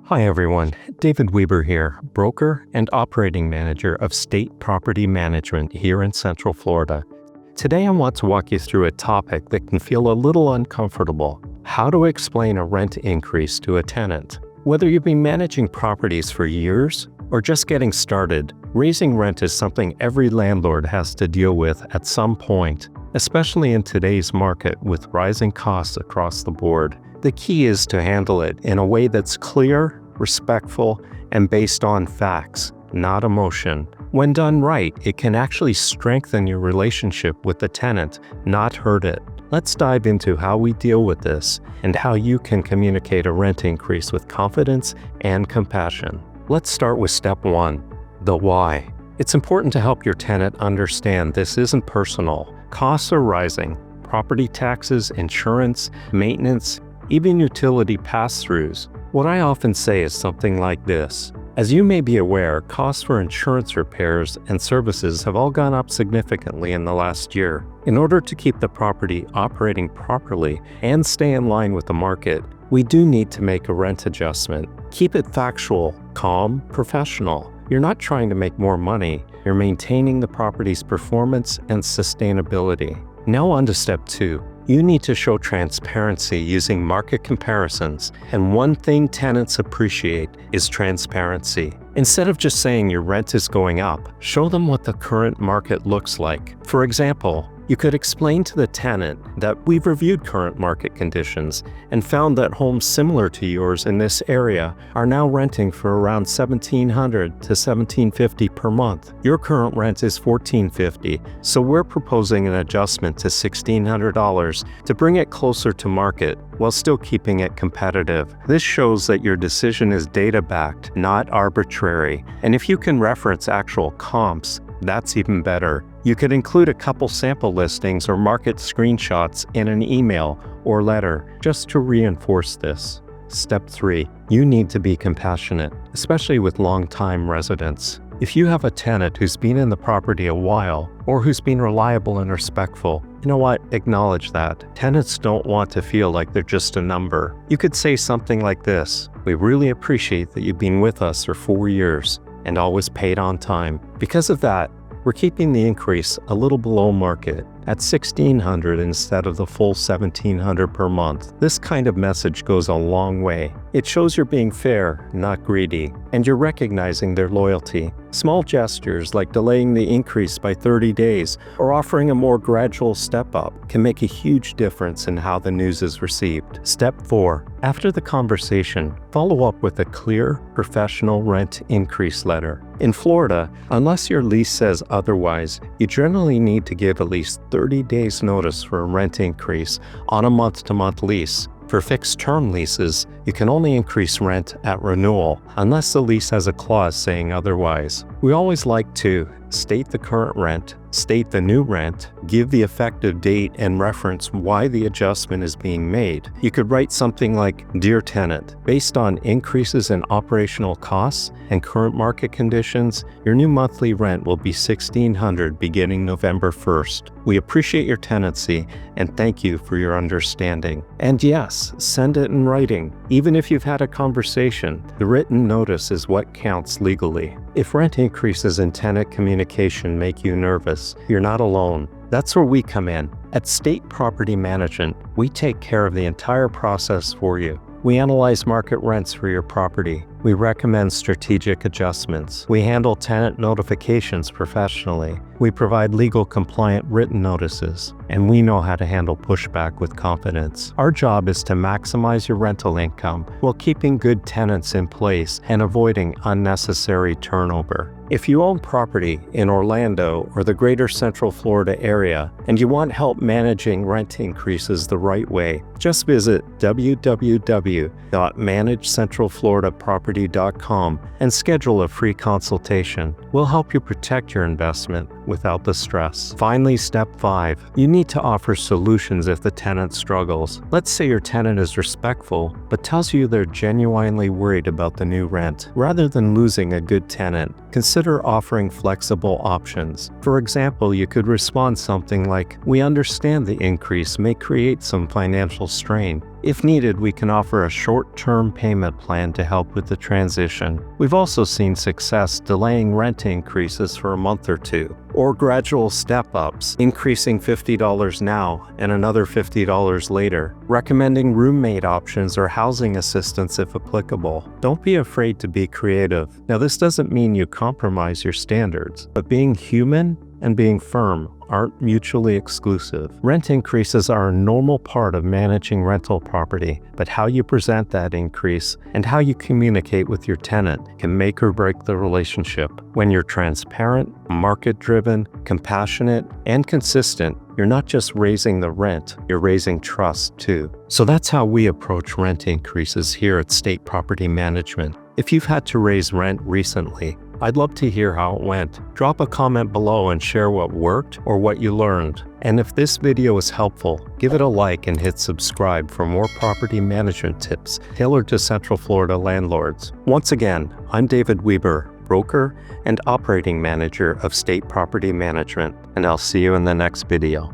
Hi everyone, David Weber here, broker and operating manager of State Property Management here in Central Florida. Today I want to walk you through a topic that can feel a little uncomfortable: how to explain a rent increase to a tenant. Whether you've been managing properties for years or just getting started, raising rent is something every landlord has to deal with at some point, especially in today's market with rising costs across the board. The key is to handle it in a way that's clear, respectful, and based on facts, not emotion. When done right, it can actually strengthen your relationship with the tenant, not hurt it. Let's dive into how we deal with this and how you can communicate a rent increase with confidence and compassion. Let's start with step 1, the why. It's important to help your tenant understand this isn't personal. Costs are rising. Property taxes, insurance, maintenance, even utility pass-throughs. What I often say is something like this: as you may be aware, costs for insurance repairs and services have all gone up significantly in the last year. In order to keep the property operating properly and stay in line with the market, we do need to make a rent adjustment. Keep it factual, calm, professional. You're not trying to make more money, you're maintaining the property's performance and sustainability. Now on to step 2. You need to show transparency using market comparisons, and one thing tenants appreciate is transparency. Instead of just saying your rent is going up, show them what the current market looks like. For example, you could explain to the tenant that we've reviewed current market conditions and found that homes similar to yours in this area are now renting for around $1,700 to $1,750 per month. Your current rent is $1,450, so we're proposing an adjustment to $1,600 to bring it closer to market while still keeping it competitive. This shows that your decision is data-backed, not arbitrary, and if you can reference actual comps, that's even better. You could include a couple sample listings or market screenshots in an email or letter just to reinforce this. Step 3. You need to be compassionate, especially with long-time residents. If you have a tenant who's been in the property a while or who's been reliable and respectful, you know what? Acknowledge that. Tenants don't want to feel like they're just a number. You could say something like this: "We really appreciate that you've been with us for 4 years and always paid on time. Because of that, we're keeping the increase a little below market at $1,600 instead of the full $1,700 per month." This kind of message goes a long way. It shows you're being fair, not greedy, and you're recognizing their loyalty. Small gestures like delaying the increase by 30 days or offering a more gradual step up can make a huge difference in how the news is received. Step 4. After the conversation, follow up with a clear, professional rent increase letter. In Florida, unless your lease says otherwise, you generally need to give at least 30 days notice for a rent increase on a month-to-month lease. For fixed-term leases, you can only increase rent at renewal unless the lease has a clause saying otherwise. We always like to state the current rent, state the new rent, give the effective date, and reference why the adjustment is being made. You could write something like, "Dear tenant, based on increases in operational costs and current market conditions, your new monthly rent will be $1,600 beginning November 1st. We appreciate your tenancy and thank you for your understanding." And yes, send it in writing. Even if you've had a conversation, the written notice is what counts legally. If rent increases in tenant communication make you nervous, you're not alone. That's where we come in. At State Property Management, we take care of the entire process for you. We analyze market rents for your property. We recommend strategic adjustments. We handle tenant notifications professionally. We provide legal compliant written notices. And we know how to handle pushback with confidence. Our job is to maximize your rental income while keeping good tenants in place and avoiding unnecessary turnover. If you own property in Orlando or the greater Central Florida area and you want help managing rent increases the right way, just visit www.managecentralfloridaproperty.com and schedule a free consultation. We'll help you protect your investment without the stress. Finally, step 5. You need to offer solutions if the tenant struggles. Let's say your tenant is respectful, but tells you they're genuinely worried about the new rent. Rather than losing a good tenant, consider offering flexible options. For example, you could respond something like, "We understand the increase may create some financial strain. If needed, we can offer a short-term payment plan to help with the transition." We've also seen success delaying rent increases for a month or two, or gradual step-ups, increasing $50 now and another $50 later, recommending roommate options or housing assistance if applicable. Don't be afraid to be creative. Now, this doesn't mean you compromise your standards, but being human and being firm aren't mutually exclusive. Rent increases are a normal part of managing rental property, but how you present that increase and how you communicate with your tenant can make or break the relationship. When you're transparent, market-driven, compassionate, and consistent, you're not just raising the rent, you're raising trust too. So that's how we approach rent increases here at State Property Management. If you've had to raise rent recently, I'd love to hear how it went. Drop a comment below and share what worked or what you learned. And if this video was helpful, give it a like and hit subscribe for more property management tips tailored to Central Florida landlords. Once again, I'm David Weber, broker and operating manager of State Property Management, and I'll see you in the next video.